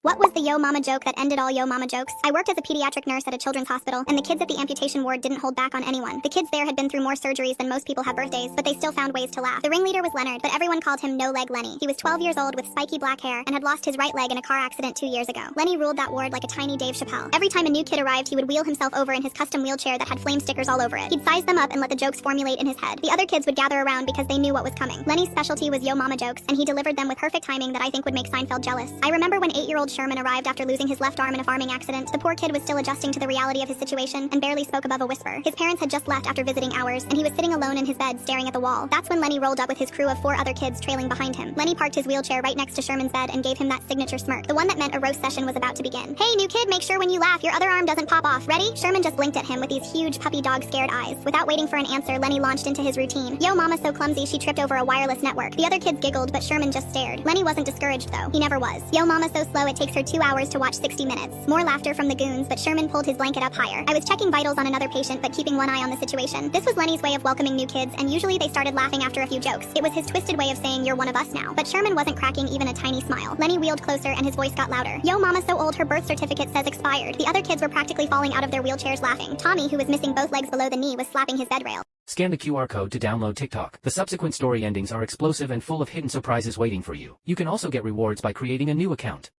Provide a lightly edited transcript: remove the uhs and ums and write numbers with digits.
What was the Yo Mama joke that ended all Yo Mama jokes? I worked as a pediatric nurse at a children's hospital, and the kids at the amputation ward didn't hold back on anyone. The kids there had been through more surgeries than most people have birthdays, but they still found ways to laugh. The ringleader was Leonard, but everyone called him No Leg Lenny. He was 12 years old with spiky black hair and had lost his right leg in a car accident 2 years ago. Lenny ruled that ward like a tiny Dave Chappelle. Every time a new kid arrived, he would wheel himself over in his custom wheelchair that had flame stickers all over it. He'd size them up and let the jokes formulate in his head. The other kids would gather around because they knew what was coming. Lenny's specialty was Yo Mama jokes, and he delivered them with perfect timing that I think would make Seinfeld jealous. I remember when 8-year-old Sherman arrived after losing his left arm in a farming accident. The poor kid was still adjusting to the reality of his situation and barely spoke above a whisper. His parents had just left after visiting hours, and he was sitting alone in his bed staring at the wall. That's when Lenny rolled up with his crew of 4 other kids trailing behind him. Lenny parked his wheelchair right next to Sherman's bed and gave him that signature smirk, the one that meant a roast session was about to begin. Hey, new kid, make sure when you laugh your other arm doesn't pop off. Ready? Sherman just blinked at him with these huge puppy dog scared eyes. Without waiting for an answer, Lenny launched into his routine. Yo Mama so clumsy she tripped over a wireless network. The other kids giggled, but Sherman just stared. Lenny wasn't discouraged though. He never was. Yo Mama so slow it takes her 2 hours to watch 60 minutes. More laughter from the goons, but Sherman pulled his blanket up higher. I was checking vitals on another patient, but keeping one eye on the situation. This was Lenny's way of welcoming new kids, and usually they started laughing after a few jokes. It was his twisted way of saying you're one of us now. But Sherman wasn't cracking even a tiny smile. Lenny wheeled closer and his voice got louder. Yo Mama so old her birth certificate says expired. The other kids were practically falling out of their wheelchairs laughing. Tommy, who was missing both legs below the knee, was slapping his bed rail. Scan the QR code to download TikTok. The subsequent story endings are explosive and full of hidden surprises waiting for you. You can also get rewards by creating a new account.